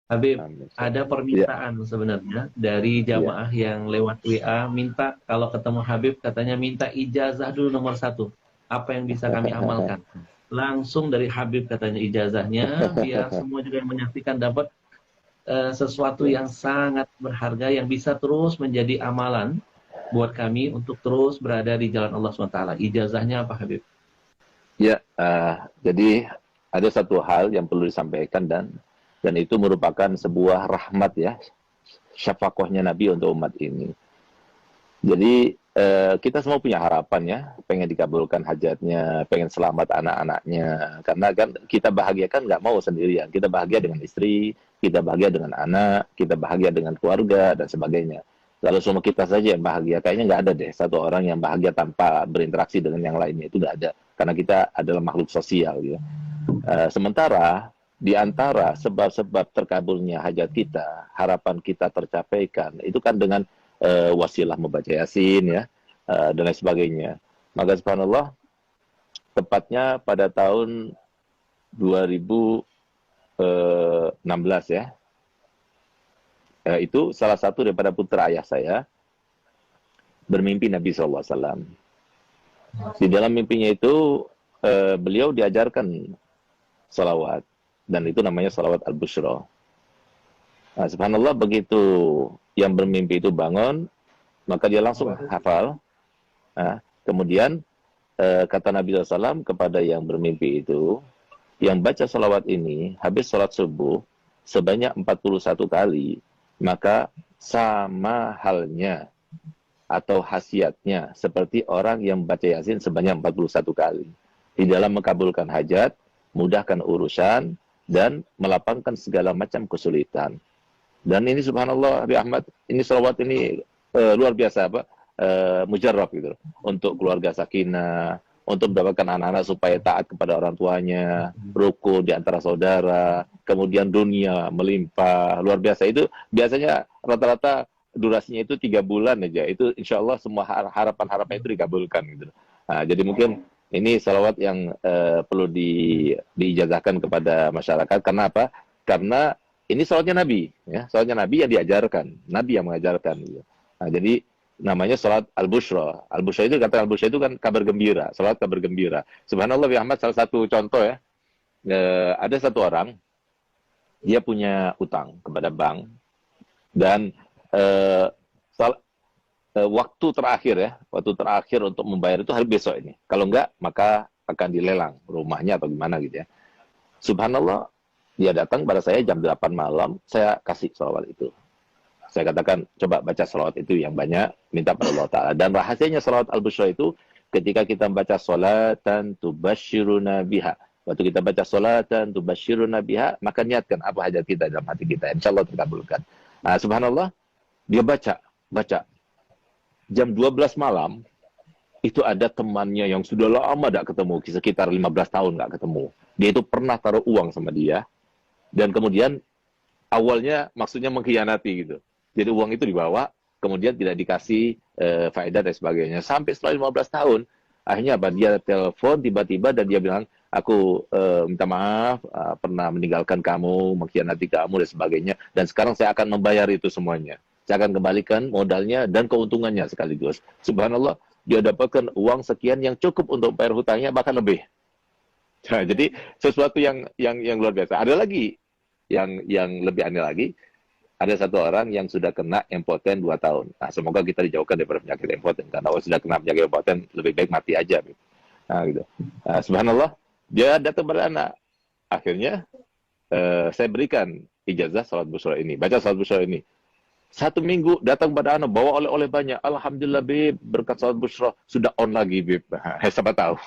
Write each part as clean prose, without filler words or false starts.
Habib, Amin. ada Ya. permintaan sebenarnya dari Iya. jamaah yang lewat WA minta kalau ketemu Habib katanya minta ijazah dulu nomor satu. Apa yang bisa kami amalkan? Langsung dari Habib katanya ijazahnya, biar semua juga yang menyaksikan dapat sesuatu Ya. yang sangat berharga yang bisa terus menjadi amalan buat kami untuk terus berada di jalan Allah SWT. Ijazahnya apa Habib? Ya, jadi ada satu hal yang perlu disampaikan dan itu merupakan sebuah rahmat ya, syafaqahnya Nabi untuk umat ini. Jadi kita semua punya harapan ya, pengen dikabulkan hajatnya, pengen selamat anak-anaknya. Karena kan kita bahagia kan nggak mau sendirian. Kita bahagia dengan istri, kita bahagia dengan anak, kita bahagia dengan keluarga dan sebagainya. Lalu semua kita saja yang bahagia, kayaknya nggak ada deh satu orang yang bahagia tanpa berinteraksi dengan yang lainnya, itu nggak ada. Karena kita adalah makhluk sosial gitu. Sementara di antara sebab-sebab terkabulnya hajat kita, harapan kita tercapaikan, itu kan dengan wasilah membaca Yasin ya, dan lain sebagainya. Maka subhanallah, tepatnya pada tahun 2016 ya, itu salah satu daripada putra ayah saya bermimpi Nabi SAW. Di dalam mimpinya itu beliau diajarkan salawat, dan itu namanya salawat al-bushra. Nah, subhanallah, begitu yang bermimpi itu bangun, maka dia langsung hafal. Nah, kemudian kata Nabi SAW kepada yang bermimpi itu, yang baca salawat ini habis sholat subuh sebanyak 41 kali, maka sama halnya atau khasiatnya seperti orang yang baca Yasin sebanyak 41 kali. Di dalam mengabulkan hajat, mudahkan urusan, dan melapangkan segala macam kesulitan. Dan ini subhanallah, Habib Ahmad, ini salawat ini luar biasa apa? Mujarrab gitu. Untuk keluarga sakinah, untuk mendapatkan anak-anak supaya taat kepada orang tuanya, rukun di antara saudara, kemudian dunia melimpah, luar biasa. Itu biasanya rata-rata durasinya itu 3 bulan aja. Itu insya Allah semua harapan-harapan itu dikabulkan gitu. Nah, jadi mungkin ini salawat yang perlu diijazahkan kepada masyarakat. Karena apa? Karena ini salawatnya Nabi, ya, salawatnya Nabi yang diajarkan, Nabi yang mengajarkan. Gitu. Nah, jadi namanya salat al-bushra. Al-bushra itu, kata al-bushra itu kan kabar gembira, salat kabar gembira. Subhanallah, ya Ahmad, salah satu contoh ya, ada satu orang, dia punya utang kepada bank, dan eh, waktu terakhir untuk membayar itu hari besok ini. Kalau enggak, maka akan dilelang rumahnya atau gimana gitu ya. Subhanallah, dia datang pada saya jam 8 malam, saya kasih salawat itu. Saya katakan, coba baca salawat itu yang banyak, minta pada Allah Ta'ala. Dan rahasianya salawat al-bushra itu, ketika kita baca salatan tubashiruna biha. Waktu kita baca salatan tubashiruna biha, maka niatkan apa hajat kita dalam hati kita. Insya Allah terkabulkan. Nah, subhanallah, dia baca. Jam 12 malam, itu ada temannya yang sudah lama tidak ketemu, sekitar 15 tahun nggak ketemu. Dia itu pernah taruh uang sama dia, dan kemudian awalnya maksudnya mengkhianati gitu. Jadi uang itu dibawa, kemudian tidak dikasih faedah dan sebagainya. Sampai setelah 15 tahun, akhirnya apa? Dia telepon tiba-tiba dan dia bilang, aku minta maaf, pernah meninggalkan kamu, mengkhianati kamu dan sebagainya. Dan sekarang saya akan membayar itu semuanya. Saya akan kembalikan modalnya dan keuntungannya sekaligus. Subhanallah, dia dapatkan uang sekian yang cukup untuk bayar hutangnya, bahkan lebih. Nah, jadi sesuatu yang luar biasa. Ada lagi yang lebih aneh lagi, ada satu orang yang sudah kena impoten 2 tahun. Nah, semoga kita dijauhkan daripada penyakit impoten. Karena kalau sudah kena penyakit impoten, lebih baik mati aja. Nah, gitu. Nah, subhanallah, dia datang pada anak. Akhirnya, saya berikan ijazah salat busra ini. Baca salat busra ini. 1 minggu datang pada anak, bawa oleh-oleh banyak. Alhamdulillah, Bib, berkat salat busra. Sudah on lagi, Bib. Siapa tahu.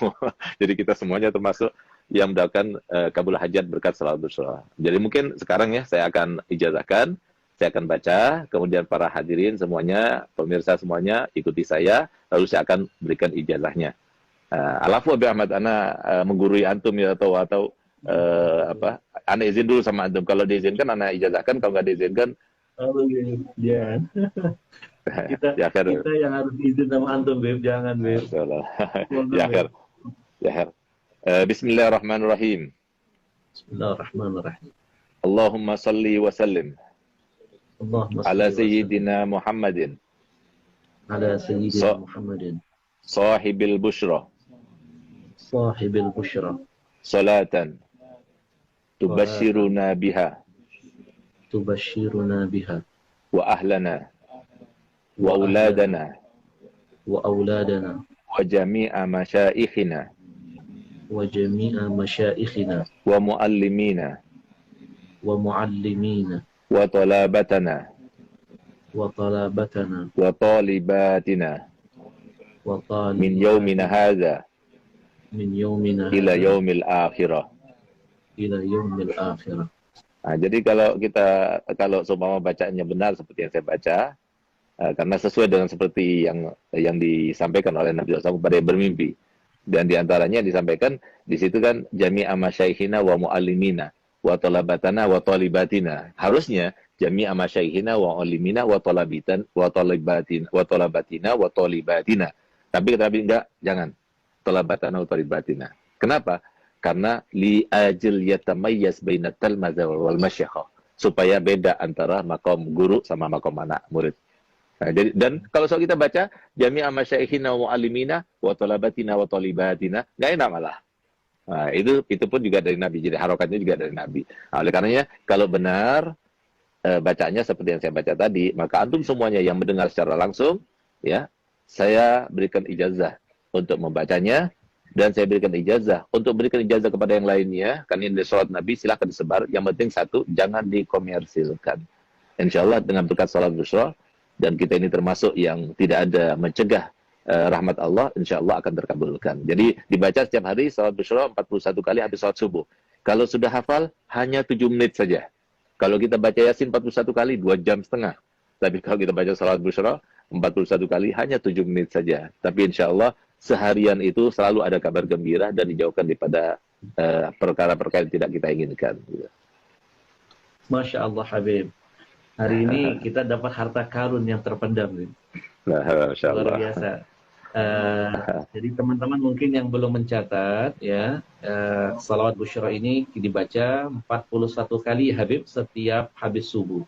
Jadi kita semuanya termasuk yang mendapatkan kabul hajat berkat salat busra. Jadi mungkin sekarang ya, saya akan ijazahkan. Saya akan baca, kemudian para hadirin semuanya, pemirsa semuanya, ikuti saya, lalu saya akan berikan ijazahnya. Alafu Abi Ahmad, ana menggurui antum ya, atau apa, ana izin dulu sama antum. Kalau diizinkan, ana ijazahkan. Kalau nggak diizinkan, Oh, jangan. Kita ya akhir, kita yang harus izin sama antum, Beb. Jangan, Beb. ya Mohon, akhir, Beb. ya akhir. Bismillahirrahmanirrahim. Bismillahirrahmanirrahim. Allahumma salli wa sallim Allahumma ala salli wa sallim sayyidina Muhammadin ala sayyidina Muhammadin sahibil bushra sahibil bushra salatan tubashiruna biha tubashiruna biha wa ahlana wa auladana wa auladana wa jami'a masyaikhina wa jami'a masyaikhina wa muallimina wa muallimina wa talabatana wa talabatana wa talibatina wa min yaumina hadha min yaumina ila yaumil akhirah. ila yaumil akhirah. Nah, jadi kalau seumpama bacanya benar seperti yang saya baca, karena sesuai dengan seperti yang disampaikan oleh Nabi SAW kepada yang bermimpi, dan diantaranya disampaikan di situ kan jami'a masyaikhina wa muallimina wa talabatana wa talibatina. Harusnya jami'a masyaikhina wa muallimina wa talabitan wa talibatina wa talabatina wa talibatina. Tapi enggak, jangan talabatana wa talibatina. Kenapa? Karena li ajil yatamayyaz bainat talmaza wal masyayikh, supaya beda antara makom guru sama makom anak murid. Nah, jadi, dan kalau soal kita baca jami'a masyaikhina wa muallimina wa talabatina wa talibatina, enggak enak malah. Nah, itu pun juga dari Nabi. Jadi harokatnya juga dari Nabi. Nah, oleh karenanya kalau benar bacanya seperti yang saya baca tadi, maka antum semuanya yang mendengar secara langsung, ya, saya berikan ijazah untuk membacanya. Dan saya berikan ijazah untuk berikan ijazah kepada yang lainnya. Karena ini sholat Nabi, silahkan disebar. Yang penting satu, jangan dikomersilkan. Insya Allah dengan berkat sholat bushra, dan kita ini termasuk yang tidak ada mencegah rahmat Allah, insya Allah akan terkabulkan. Jadi dibaca setiap hari sholat bushra 41 kali habis sholat subuh. Kalau sudah hafal, hanya 7 menit saja. Kalau kita baca Yasin 41 kali, 2 jam setengah. Tapi kalau kita baca sholat bushra 41 kali, hanya 7 menit saja. Tapi insya Allah seharian itu selalu ada kabar gembira dan dijauhkan daripada perkara-perkara yang tidak kita inginkan. Masya Allah Habib. Hari ini kita dapat harta karun yang terpendam. Nah, Masya Allah. Luar biasa. Jadi teman-teman mungkin yang belum mencatat, ya, salawat busyra ini dibaca 41 kali Habib setiap habis subuh.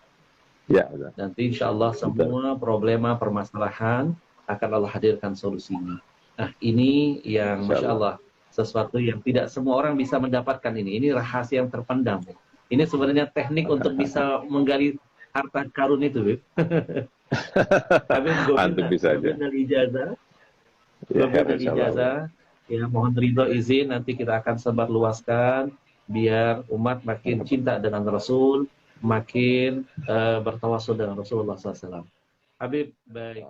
Ya, betul. Nanti insya Allah semua problema permasalahan akan Allah hadirkan solusinya. Nah, ini yang Masya Allah, sesuatu yang tidak semua orang bisa mendapatkan ini. Ini rahasia yang terpendam. Ini sebenarnya teknik untuk bisa menggali harta karun itu, Bib. Antum bisa aja. Dari ijazah. Dari ijazah. Ya, mohon ridho izin, nanti kita akan sebar luaskan biar umat makin cinta dengan Rasul, makin bertawasul dengan Rasulullah SAW. Habib, baik.